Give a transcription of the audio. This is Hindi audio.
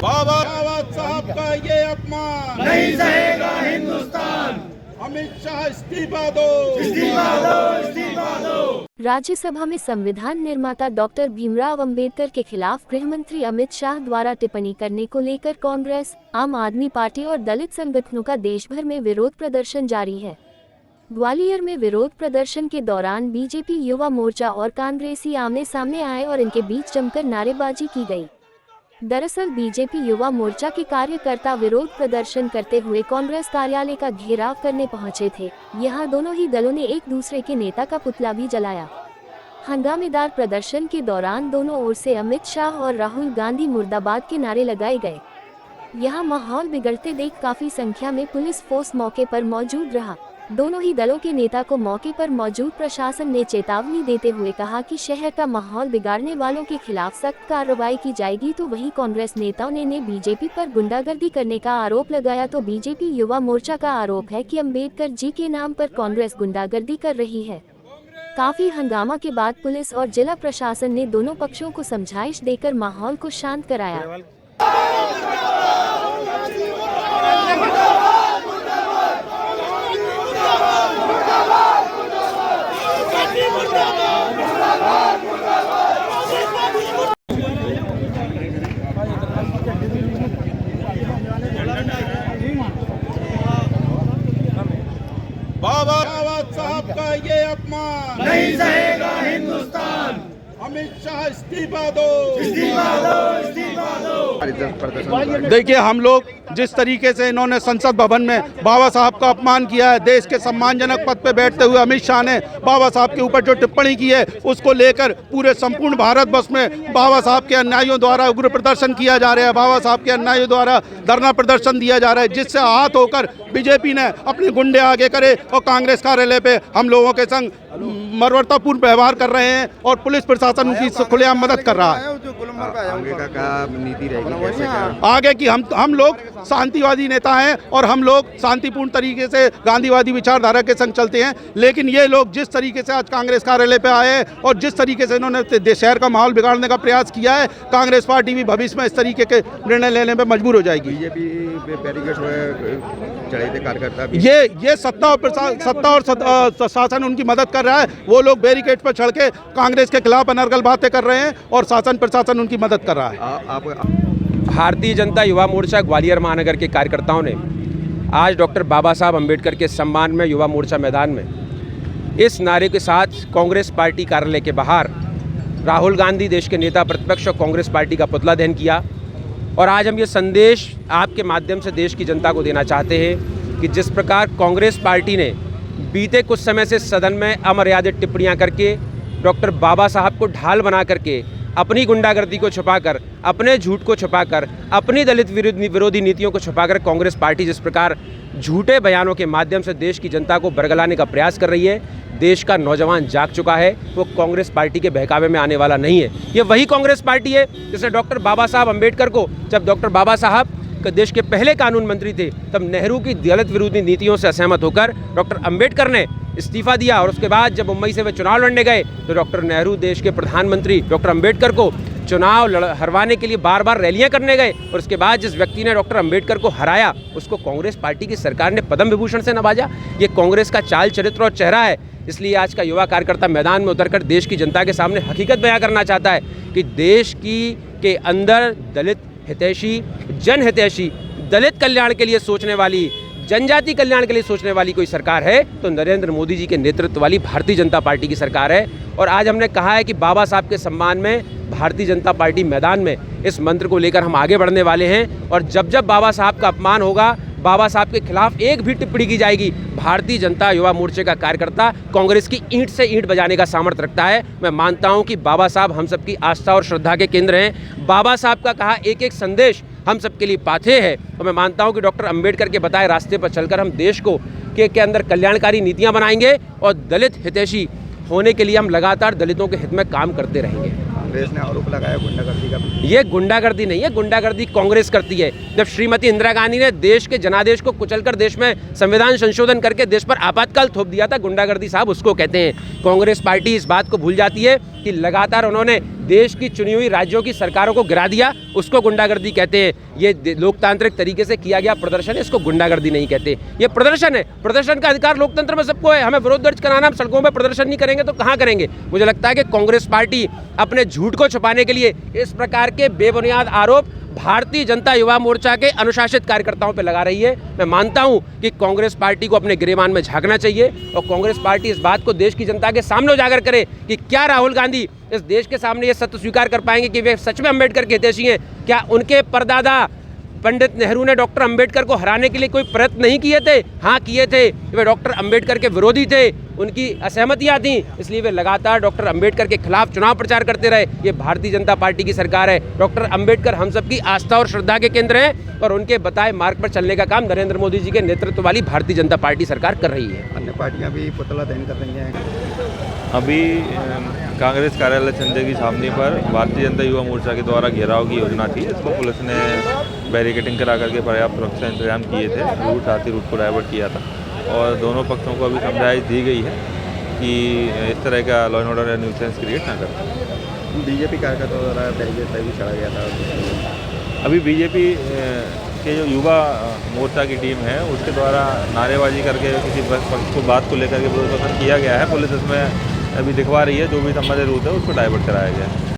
बाबा साहब का ये अपमान नहीं सहेगा हिंदुस्तान। अमित शाह इस्तीफा दो, इस्तीफा दो, इस्तीफा दो। राज्यसभा में संविधान निर्माता डॉक्टर भीमराव अंबेडकर के खिलाफ गृह मंत्री अमित शाह द्वारा टिप्पणी करने को लेकर कांग्रेस, आम आदमी पार्टी और दलित संगठनों का देश भर में विरोध प्रदर्शन जारी है। ग्वालियर में विरोध प्रदर्शन के दौरान बीजेपी युवा मोर्चा और कांग्रेसी आमने सामने आए और इनके बीच जमकर नारेबाजी की गई। दरअसल बीजेपी युवा मोर्चा के कार्यकर्ता विरोध प्रदर्शन करते हुए कांग्रेस कार्यालय का घेराव करने पहुंचे थे। यहां दोनों ही दलों ने एक दूसरे के नेता का पुतला भी जलाया। हंगामेदार प्रदर्शन के दौरान दोनों ओर से अमित शाह और राहुल गांधी मुर्दाबाद के नारे लगाए गए। यहां माहौल बिगड़ते देख काफी संख्या में पुलिस फोर्स मौके पर मौजूद रहा। दोनों ही दलों के नेता को मौके पर मौजूद प्रशासन ने चेतावनी देते हुए कहा कि शहर का माहौल बिगाड़ने वालों के खिलाफ सख्त कार्रवाई की जाएगी। तो वहीं कांग्रेस नेताओं ने बीजेपी पर गुंडागर्दी करने का आरोप लगाया। तो बीजेपी युवा मोर्चा का आरोप है कि अंबेडकर जी के नाम पर कांग्रेस गुंडागर्दी कर रही है। काफी हंगामा के बाद पुलिस और जिला प्रशासन ने दोनों पक्षों को समझाइश देकर माहौल को शांत कराया। बाबा साहब का ये अपमान नहीं सहेगा हिंदुस्तान। अमित शाह इस्तीफा दो, इस्तीफा दो, इस्तीफा दो। देखिए, हम लोग जिस तरीके से इन्होंने संसद भवन में बाबा साहब का अपमान किया है, देश के सम्मानजनक पद पे बैठते हुए अमित शाह ने बाबा साहब के ऊपर जो टिप्पणी की है, उसको लेकर पूरे संपूर्ण भारत वर्ष में बाबा साहब के अनुयायियों द्वारा उग्र प्रदर्शन किया जा रहा है। बाबा साहब के अनुयायियों द्वारा धरना प्रदर्शन दिया जा रहा है, जिससे आहत होकर बीजेपी ने अपने गुंडे आगे करे और कांग्रेस कार्यालय पे हम लोगों के संग मर्मरतापूर्ण व्यवहार कर रहे हैं और पुलिस प्रशासन उनकी खुलेआम मदद कर रहा है। आगे का क्या नीति रहेगी, कैसे क्या? आगे की हम लोग शांतिवादी नेता हैं और हम लोग शांतिपूर्ण तरीके से गांधीवादी विचारधारा के संग चलते हैं। लेकिन ये लोग जिस तरीके से आज कांग्रेस कार्यालय पे आए हैं और जिस तरीके से इन्होंने शहर का माहौल बिगाड़ने का प्रयास किया है, कांग्रेस पार्टी भी भविष्य में इस तरीके के निर्णय लेने में मजबूर हो जाएगी। बीजेपी पे बैरिकेड चढ़े थे कार्यकर्ता। ये सत्ता और शासन उनकी मदद कर रहा है। वो लोग बैरिकेड पर चढ़ के कांग्रेस के खिलाफ अनर्गल बातें कर रहे हैं और शासन प्रशासन उनकी मदद कर रहा है। भारतीय जनता युवा मोर्चा ग्वालियर महानगर के कार्यकर्ताओं ने आज डॉक्टर बाबा साहब अम्बेडकर के सम्मान में युवा मोर्चा मैदान में इस नारे के साथ कांग्रेस पार्टी कार्यालय के बाहर राहुल गांधी, देश के नेता प्रतिपक्ष और कांग्रेस पार्टी का पुतला दहन किया। और आज हम ये संदेश आपके माध्यम से देश की जनता को देना चाहते हैं कि जिस प्रकार कांग्रेस पार्टी ने बीते कुछ समय से सदन में अमर्यादित टिप्पणियां करके डॉक्टर बाबा साहब को ढाल बना करके अपनी गुंडागर्दी को छुपाकर, अपने झूठ को छुपाकर, अपनी दलित विरोधी नीतियों को छुपाकर कांग्रेस पार्टी जिस प्रकार झूठे बयानों के माध्यम से देश की जनता को बरगलाने का प्रयास कर रही है, देश का नौजवान जाग चुका है। वो कांग्रेस पार्टी के बहकावे में आने वाला नहीं है। ये वही कांग्रेस पार्टी है जिसने डॉक्टर बाबा साहब अम्बेडकर को, जब डॉक्टर बाबा साहब देश के पहले कानून मंत्री थे, तब नेहरू की दलित विरोधी नीतियों से असहमत होकर डॉक्टर अम्बेडकर ने इस्तीफा दिया। और उसके बाद जब मुंबई से वे चुनाव लड़ने गए तो डॉक्टर नेहरू देश के प्रधानमंत्री डॉक्टर अम्बेडकर को चुनाव हरवाने के लिए बार बार रैलियां करने गए। और उसके बाद जिस व्यक्ति ने डॉक्टर अम्बेडकर को हराया, उसको कांग्रेस पार्टी की सरकार ने पद्म विभूषण से नवाजा। ये कांग्रेस का चाल चरित्र और चेहरा है। इसलिए आज का युवा कार्यकर्ता मैदान में उतरकर देश की जनता के सामने हकीकत बयां करना चाहता है कि देश के अंदर दलित हितैषी, जनहितैषी, दलित कल्याण के लिए सोचने वाली, जनजाति कल्याण के लिए सोचने वाली कोई सरकार है तो नरेंद्र मोदी जी के नेतृत्व वाली भारतीय जनता पार्टी की सरकार है। और आज हमने कहा है कि बाबा साहब के सम्मान में भारतीय जनता पार्टी मैदान में इस मंत्र को लेकर हम आगे बढ़ने वाले हैं। और जब जब बाबा साहब का अपमान होगा, बाबा साहब के खिलाफ एक भी टिप्पणी की जाएगी, भारतीय जनता युवा मोर्चे का कार्यकर्ता कांग्रेस की ईंट से ईंट बजाने का सामर्थ्य रखता है। मैं मानता हूं कि बाबा साहब हम सबकी आस्था और श्रद्धा के केंद्र हैं। बाबा साहब का कहा एक एक संदेश हम सबके लिए पाथे है। और मैं मानता हूं कि डॉक्टर अम्बेडकर के बताए रास्ते पर चलकर हम देश को के अंदर कल्याणकारी नीतियां बनाएंगे और दलित हितैषी होने के लिए हम लगातार दलितों के हित में काम करते रहेंगे। कांग्रेस ने आरोप लगाया गुंडागर्दी का भी। ये गुंडागर्दी नहीं है, गुंडागर्दी कांग्रेस करती है। जब श्रीमती इंदिरा गांधी ने देश के जनादेश को कुचलकर देश में संविधान संशोधन करके देश पर आपातकाल थोप दिया था, गुंडागर्दी साहब उसको कहते हैं। कांग्रेस पार्टी इस बात को भूल जाती है कि लगातार उन्होंने देश की चुनी हुई राज्यों की सरकारों को गिरा दिया, उसको गुंडागर्दी कहते हैं। ये लोकतांत्रिक तरीके से किया गया प्रदर्शन है, इसको गुंडागर्दी नहीं कहते। ये प्रदर्शन है, प्रदर्शन का अधिकार लोकतंत्र में सबको है। हमें विरोध दर्ज कराना, हम सड़कों पर प्रदर्शन नहीं करेंगे तो कहाँ करेंगे। मुझे लगता है कि कांग्रेस पार्टी अपने झूठ को छुपाने के लिए इस प्रकार के बेबुनियाद आरोप भारतीय जनता युवा मोर्चा के अनुशासित कार्यकर्ताओं पर लगा रही है। मैं मानता हूं कि कांग्रेस पार्टी को अपने गिरेबान में झांकना चाहिए और कांग्रेस पार्टी इस बात को देश की जनता के सामने उजागर करे कि क्या राहुल गांधी इस देश के सामने ये सत्य स्वीकार कर पाएंगे कि वे सच में अम्बेडकर के हितैषी हैं। क्या उनके परदादा पंडित नेहरू ने डॉक्टर अंबेडकर को हराने के लिए कोई प्रयत्न नहीं किए थे? हाँ किए थे। वे डॉक्टर अंबेडकर के विरोधी थे, उनकी असहमतियां थी, इसलिए वे लगातार डॉक्टर अंबेडकर के खिलाफ चुनाव प्रचार करते रहे। ये भारतीय जनता पार्टी की सरकार है। डॉक्टर अंबेडकर हम सबकी आस्था और श्रद्धा के केंद्र हैं और उनके बताए मार्ग पर चलने का काम नरेंद्र मोदी जी के नेतृत्व वाली भारतीय जनता पार्टी सरकार कर रही है। अन्य पार्टियां भी पुतला दहन कर रही हैं। अभी कांग्रेस कार्यालय चंदे की छावनी पर भारतीय जनता युवा मोर्चा के द्वारा घेराव की योजना थी। इसको पुलिस ने बैरिकेडिंग करा करके पर्याप्त सुरक्षा इंतजाम किए थे। रूट आती रूट को डाइवर्ट किया था और दोनों पक्षों को अभी समझाइश दी गई है कि इस तरह का लॉ एंड ऑर्डर या न्यूसेंस क्रिएट ना करें। बीजेपी कार्यकर्ताओं द्वारा बैरिकेड पर भी चढ़ा गया था। अभी बीजेपी के जो युवा मोर्चा की टीम है उसके द्वारा नारेबाजी करके किसी पक्ष को बात को लेकर के विरोध प्रदर्शन किया गया है। पुलिस इसमें अभी दिखवा रही है, जो भी संबंधित रूट है उसको डाइवर्ट कराया गया है।